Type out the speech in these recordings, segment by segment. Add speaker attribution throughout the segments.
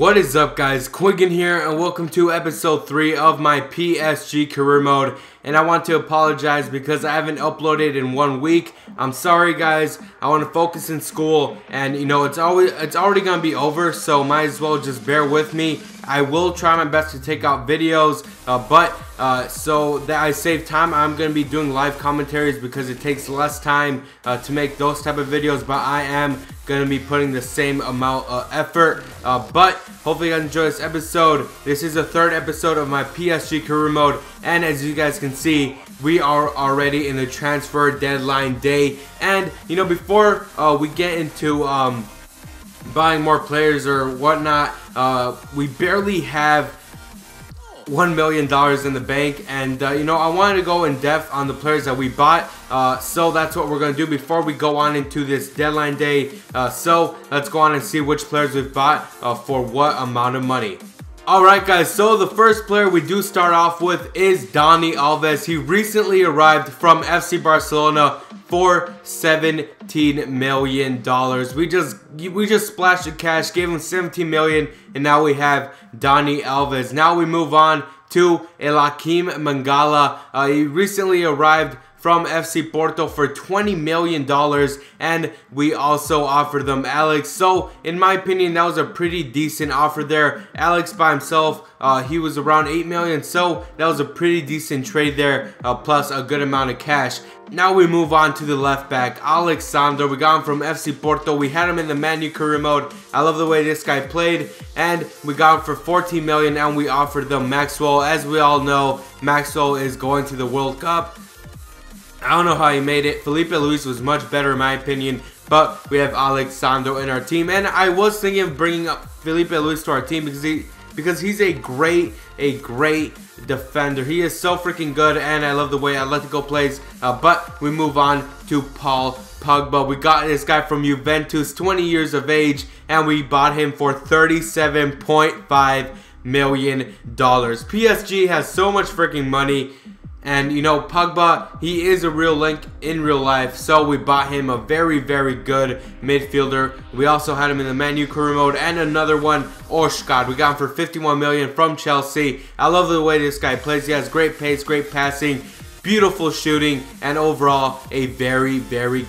Speaker 1: What is up, guys? Quinkun here, and welcome to episode 3 of my PSG career mode. And I want to apologize because I haven't uploaded in 1 week. I'm sorry, guys. I want to focus in school, and you know it's already gonna be over, so might as well just bear with me. I will try my best to take out videos, so that I save time, I'm gonna be doing live commentaries because it takes less time to make those type of videos. But I am gonna be putting the same amount of effort. But hopefully you guys enjoy this episode. This is the 3rd episode of my PSG career mode, and as you guys can see, we are already in the transfer deadline day. And you know, before we get into buying more players or whatnot, we barely have $1 million in the bank, and you know, I wanted to go in depth on the players that we bought, so that's what we're going to do before we go on into this deadline day. So let's go on and see which players we've bought for what amount of money. Alright, guys, so the first player we do start off with is Dani Alves. He recently arrived from FC Barcelona for $17 million. We just splashed the cash, gave him $17 million, and now we have Dani Alves. Now we move on to Elakim Mangala. He recently arrived from FC Porto for $20 million, and we also offered them Alex. So in my opinion, that was a pretty decent offer there. Alex by himself, he was around $8 million, so that was a pretty decent trade there, plus a good amount of cash. Now we move on to the left back, Alexander. We got him from FC Porto. We had him in the Man U career mode. I love the way this guy played, and we got him for $14 million, and we offered them Maxwell. As we all know, Maxwell is going to the World Cup. I don't know how he made it. Felipe Luis was much better in my opinion, but we have Alexander in our team, and I was thinking of bringing up Felipe Luis to our team because he's a great defender. He is so freaking good, and I love the way Atletico plays. But we move on to Paul Pogba. We got this guy from Juventus, 20 years of age, and we bought him for $37.5 million. PSG has so much freaking money. And you know, Pogba, he is a real link in real life, so we bought him a very good midfielder. We also had him in the Man U career mode, and another one, Oshkad. We got him for $51 million from Chelsea. I love the way this guy plays. He has great pace, great passing, beautiful shooting, and overall a very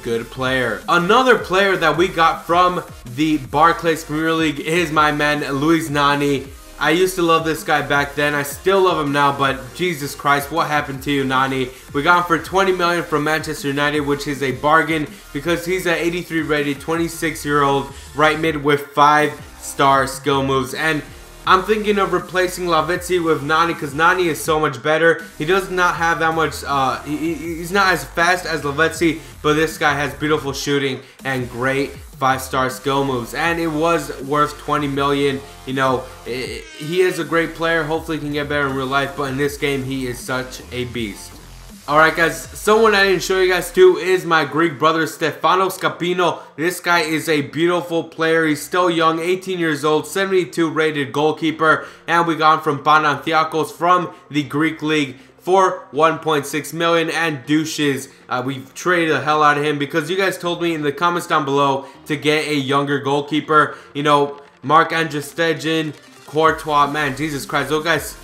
Speaker 1: good player. Another player that we got from the Barclays Premier League is my man Luis Nani. I used to love this guy back then. I still love him now, but Jesus Christ, what happened to you, Nani? We got him for $20 million from Manchester United, which is a bargain because he's an 83 rated 26-year-old right mid with 5-star skill moves. And I'm thinking of replacing Lavezzi with Nani because Nani is so much better. He does not have that much, he's not as fast as Lavezzi, but this guy has beautiful shooting and great 5-star skill moves, and it was worth $20 million. You know, he is a great player. Hopefully he can get better in real life, but in this game he is such a beast. Alright, guys, someone I didn't show you guys too is my Greek brother Stefano Scapino. This guy is a beautiful player. He's still young, 18 years old, 72 rated goalkeeper, and we got him from Panathinaikos from the Greek League for $1.6 million, and douches. We've traded the hell out of him because you guys told me in the comments down below to get a younger goalkeeper. You know, Marc-Andre Stegen, Courtois, man, Jesus Christ,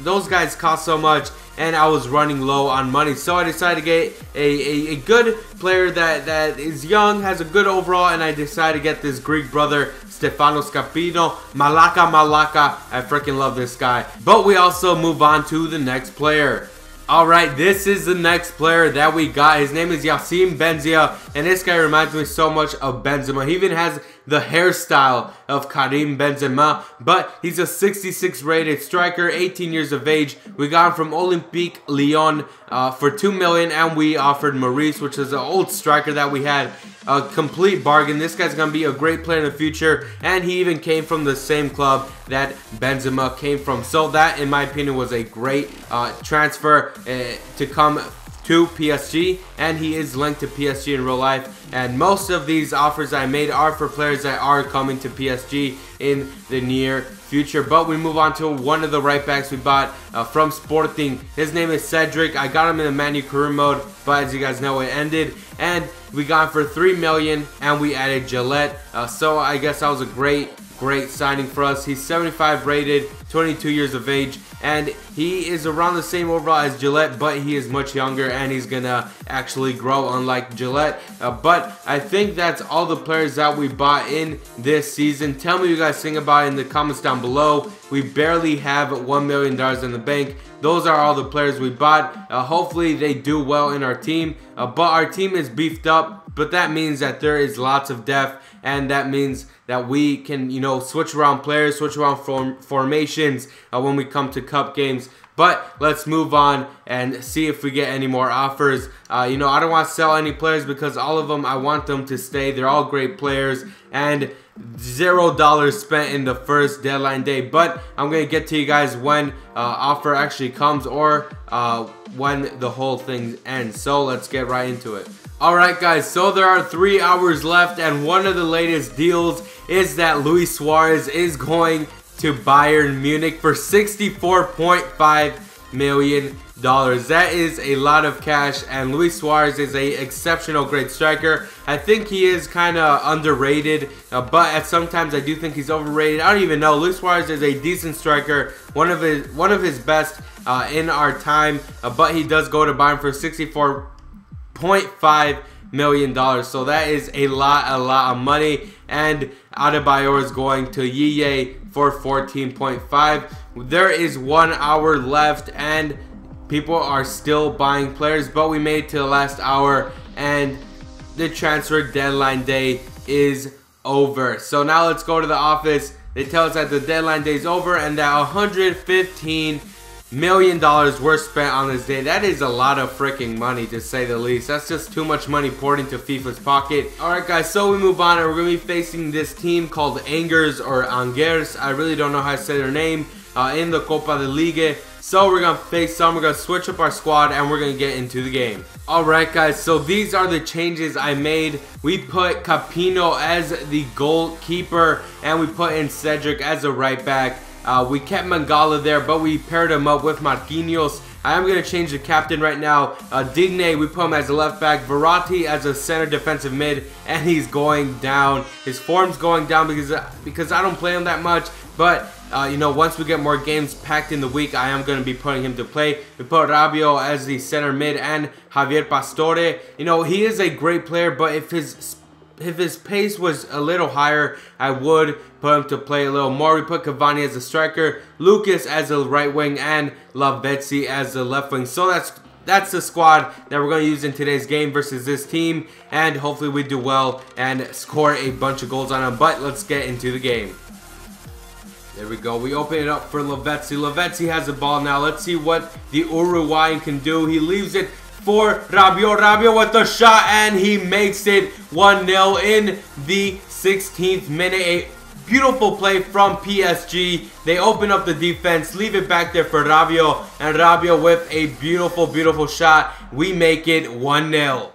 Speaker 1: those guys cost so much, and I was running low on money, so I decided to get a good player that is young, has a good overall, and I decided to get this Greek brother Stefano Scapino. Malaka, I freaking love this guy. But we also move on to the next player. Alright, this is the next player that we got. His name is Yacine Benzia, and this guy reminds me so much of Benzema. He even has the hairstyle of Karim Benzema, but he's a 66 rated striker, 18 years of age. We got him from Olympique Lyon for $2 million, and we offered Maurice, which is an old striker that we had. A complete bargain. This guy's gonna be a great player in the future, and he even came from the same club that Benzema came from. So that, in my opinion, was a great transfer to come to PSG, and he is linked to PSG in real life. And most of these offers I made are for players that are coming to PSG in the near future. But we move on to one of the right backs we bought from Sporting. His name is Cedric. I got him in the Man U career mode, but as you guys know, it ended, and we got him for $3 million, and we added Gillette. So I guess that was a great great signing for us. He's 75 rated, 22 years of age, and he is around the same overall as Gillette, but he is much younger and he's gonna actually grow unlike Gillette. But I think that's all the players that we bought in this season. Tell me what you guys think about it in the comments down below. We barely have $1 million in the bank. Those are all the players we bought. Hopefully they do well in our team, but our team is beefed up, but that means that there is lots of depth, and that means that we can, you know, switch around players, switch around formations when we come to cup games. But let's move on and see if we get any more offers. You know, I don't want to sell any players because all of them, I want them to stay. They're all great players, and $0 spent in the first deadline day. But I'm going to get to you guys when offer actually comes, or when the whole thing ends. So let's get right into it. Alright guys, so there are 3 hours left, and one of the latest deals is that Luis Suarez is going to Bayern Munich for $64.5 million. That is a lot of cash, and Luis Suarez is an exceptional great striker. I think he is kind of underrated, but at sometimes I do think he's overrated. I don't even know. Luis Suarez is a decent striker, one of his best in our time, but he does go to Bayern for $64.5 million. So that is a lot of money. And Adebayor is going to Yeye for 14.5. There is 1 hour left, and people are still buying players, but we made it to the last hour, and the transfer deadline day is over. So now let's go to the office. They tell us that the deadline day is over, and that $115 million were spent on this day. That is a lot of freaking money, to say the least. That's just too much money poured into FIFA's pocket. Alright guys, so we move on, and we're going to be facing this team called Angers or Angers. I really don't know how to say their name, in the Copa de Ligue. So we're going to face them, we're going to switch up our squad, and we're going to get into the game. Alright guys, so these are the changes I made. We put Capino as the goalkeeper, and we put in Cedric as a right back. We kept Mangala there, but we paired him up with Marquinhos. I am going to change the captain right now. Digne, we put him as a left back. Verratti as a center defensive mid, and he's going down. His form's going down because I don't play him that much. But, you know, once we get more games packed in the week, I am going to be putting him to play. We put Rabiot as the center mid, and Javier Pastore. You know, he is a great player, but if his pace was a little higher, I would put him to play a little more. We put Cavani as a striker, Lucas as a right wing, and Lavezzi as the left wing. So that's the squad that we're going to use in today's game versus this team, and hopefully we do well and score a bunch of goals on them. But let's get into the game. There we go. We open it up for Lavezzi. Lavezzi has the ball now. Let's see what the Uruguayan can do. He leaves it for Rabiot. Rabiot with the shot, and he makes it 1-0 in the 16th minute. A beautiful play from PSG. They open up the defense, leave it back there for Rabiot, and Rabiot with a beautiful shot. We make it 1-0.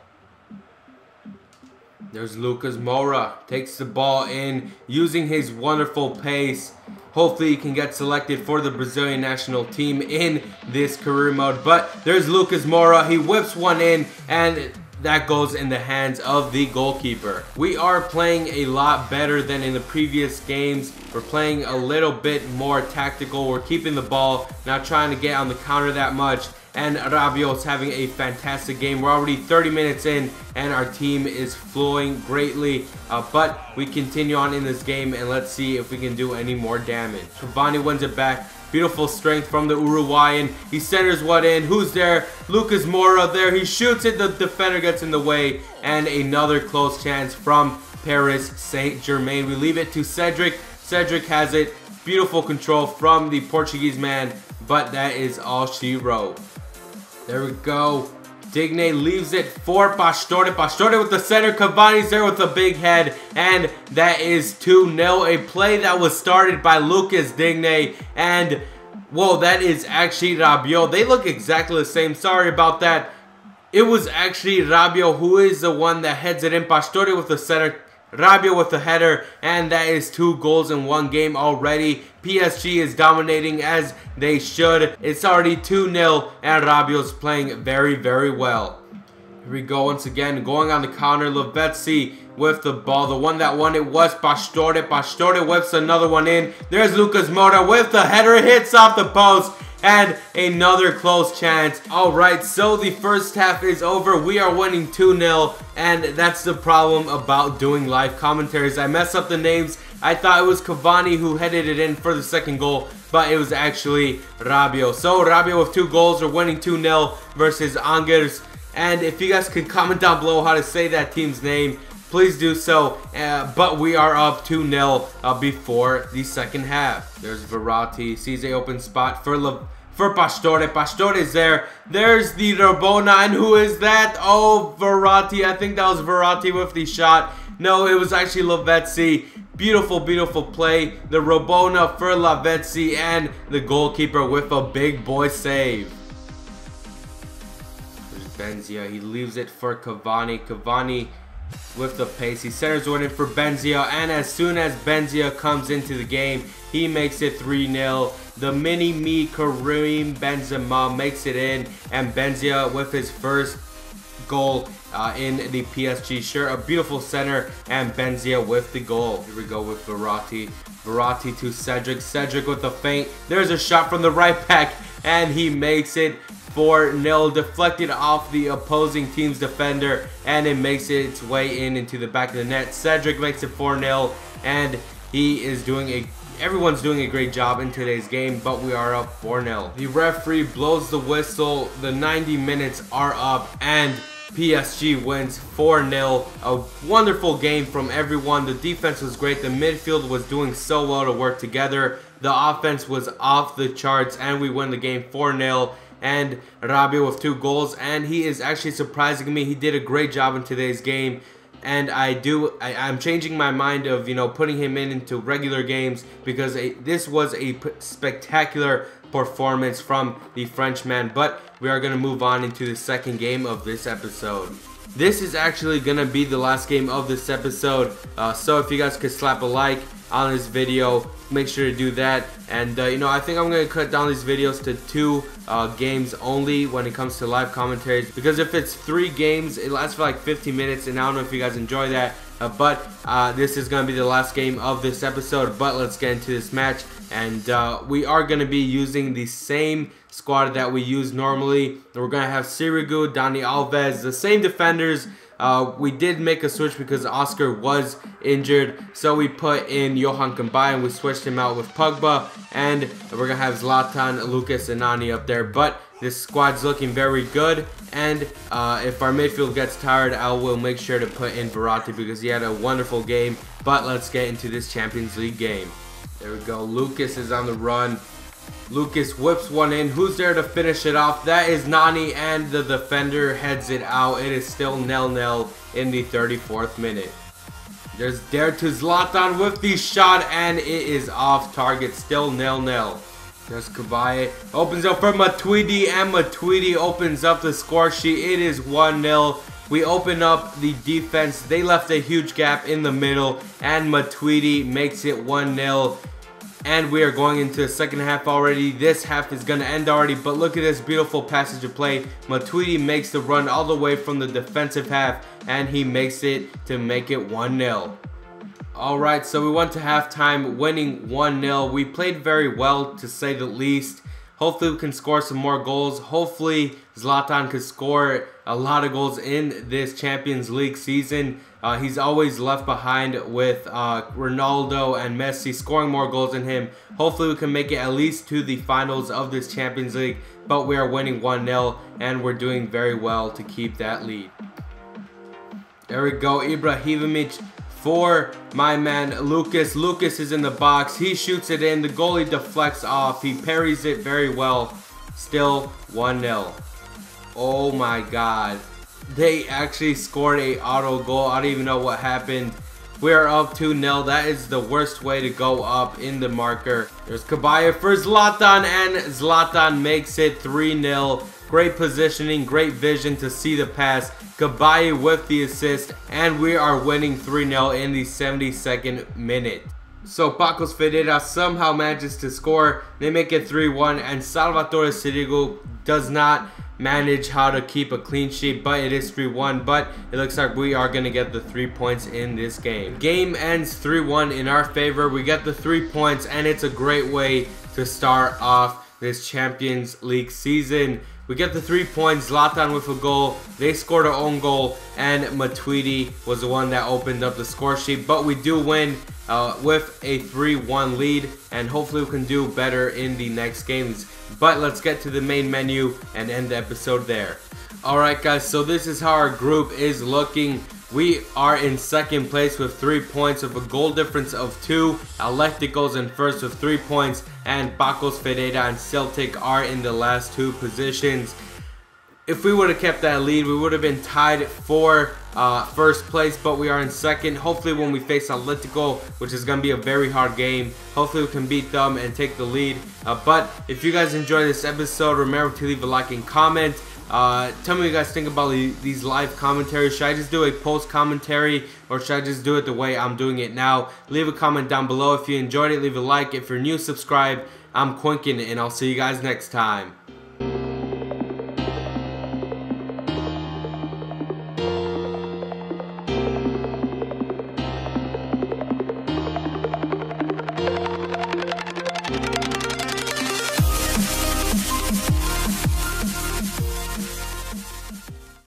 Speaker 1: There's Lucas Moura. Takes the ball in, using his wonderful pace. Hopefully he can get selected for the Brazilian national team in this career mode. But there's Lucas Moura. He whips one in, and that goes in the hands of the goalkeeper. We are playing a lot better than in the previous games. We're playing a little bit more tactical. We're keeping the ball, not trying to get on the counter that much. And Rabiot's having a fantastic game. We're already 30 minutes in, and our team is flowing greatly. But we continue on in this game, and let's see if we can do any more damage. Cavani wins it back. Beautiful strength from the Uruguayan. He centers one in. Who's there? Lucas Moura there. He shoots it. The defender gets in the way. And another close chance from Paris Saint-Germain. We leave it to Cedric. Cedric has it. Beautiful control from the Portuguese man. But that is all she wrote. There we go. Digne leaves it for Pastore. Pastore with the center. Cavani's there with a big head. And that is 2-0. A play that was started by Lucas Digne. And, whoa, that is actually Rabiot. They look exactly the same. Sorry about that. It was actually Rabiot who is the one that heads it in. Pastore with the center. Rabiot with the header, and that is 2 goals in one game already. PSG is dominating as they should. It's already 2-0, and Rabiot's playing very well. Here we go once again, going on the counter. Lavezzi with the ball. The one that won it was Pastore. Pastore whips another one in. There's Lucas Moura with the header, hits off the post. And another close chance. Alright, so the first half is over. We are winning 2-0. And that's the problem about doing live commentaries. I mess up the names. I thought it was Cavani who headed it in for the second goal, but it was actually Rabiot. So Rabiot with 2 goals. We're winning 2-0 versus Angers. And if you guys could comment down below how to say that team's name, please do so. But we are up 2-0 before the second half. There's Verratti, sees an open spot for Pastore. Pastore is there. There's the Rabona, and who is that? Oh, Verratti. I think that was Verratti with the shot. No, it was actually Lavezzi. Beautiful, beautiful play. The Rabona for Lavezzi, and the goalkeeper with a big boy save. There's Benzia. He leaves it for Cavani. Cavani with the pace. He centers one in for Benzia, and as soon as Benzia comes into the game, he makes it 3-0. The mini-me Karim Benzema makes it in, and Benzia with his first goal in the PSG shirt. A beautiful center, and Benzia with the goal. Here we go with Verratti. Verratti to Cedric. Cedric with the feint. There's a shot from the right back, and he makes it 4-0, deflected off the opposing team's defender, and it makes its way into the back of the net. Cedric makes it 4-0, and he is everyone's doing a great job in today's game, but we are up 4-0. The referee blows the whistle. The 90 minutes are up, and PSG wins 4-0. A wonderful game from everyone. The defense was great. The midfield was doing so well to work together. The offense was off the charts, and we win the game 4-0. And Rabiot with 2 goals, and he is actually surprising me. He did a great job in today's game, and I'm changing my mind of, you know, putting him into regular games, because this was a spectacular performance from the Frenchman. But we are going to move on into the second game of this episode. This is actually going to be the last game of this episode, so if you guys could slap a like on this video, make sure to do that. And you know, I think I'm going to cut down these videos to 2 games only when it comes to live commentaries, because if it's 3 games, it lasts for like 50 minutes, and I don't know if you guys enjoy that. But this is going to be the last game of this episode. But let's get into this match, and we are going to be using the same squad that we use normally. We're going to have Sirigu, Dani Alves, the same defenders. We did make a switch because Oscar was injured, so we put in Johan Kambai and we switched him out with Pogba, and we're gonna have Zlatan, Lucas, and Nani up there. But this squad's looking very good, and if our midfield gets tired, I will make sure to put in Verratti because he had a wonderful game. But let's get into this Champions League game. There we go. Lucas is on the run. Lucas whips one in. Who's there to finish it off? That is Nani, and the defender heads it out. It is still 0-0 in the 34th minute. There's Dare to Zlatan with the shot, and it is off target. Still 0-0. There's Cabaye. Opens up for Matuidi, and Matuidi opens up the score sheet. It is 1-0. We open up the defense. They left a huge gap in the middle, and Matuidi makes it 1-0. And we are going into the second half already. This half is going to end already, but look at this beautiful passage of play. Matuidi makes the run all the way from the defensive half, and he makes it to make it 1-0. Alright, so we went to halftime winning 1-0. We played very well, to say the least. Hopefully we can score some more goals. Hopefully Zlatan could score a lot of goals in this Champions League season. He's always left behind with Ronaldo and Messi scoring more goals than him. Hopefully we can make it at least to the finals of this Champions League. But we are winning 1-0, and we're doing very well to keep that lead. There we go. Ibrahimovic for my man Lucas. Lucas is in the box. He shoots it in. The goalie deflects off. He parries it very well. Still 1-0. Oh my god. They actually scored a auto goal. I don't even know what happened. We are up 2-0. That is the worst way to go up in the marker. There's Cabaye for Zlatan, and Zlatan makes it 3-0. Great positioning, great vision to see the pass. Cabaye with the assist, and we are winning 3-0 in the 72nd minute. So Pacos Ferreira somehow manages to score. They make it 3-1, and Salvatore Sirigu does not manage how to keep a clean sheet, but it is 3-1. But it looks like we are going to get the 3 points in this game. Game ends 3-1 in our favor. We get the 3 points, and it's a great way to start off this Champions League season. We get the 3 points, Zlatan with a goal, they scored our own goal, and Matuidi was the one that opened up the score sheet. But we do win with a 3-1 lead, and hopefully we can do better in the next games. But let's get to the main menu and end the episode there. Alright guys, so this is how our group is looking. We are in second place with 3 points with a goal difference of 2. Atlético's in first with 3 points, and Pacos Ferreira and Celtic are in the last 2 positions. If we would have kept that lead, we would have been tied for first place, but we are in second. Hopefully when we face Atlético, which is going to be a very hard game, hopefully we can beat them and take the lead. But if you guys enjoyed this episode, remember to leave a like and comment. Tell me what you guys think about these live commentaries. Should I just do a post commentary, or should I just do it the way I'm doing it now? Leave a comment down below. If you enjoyed it, leave a like. If you're new, subscribe. I'm Quinkun, and I'll see you guys next time.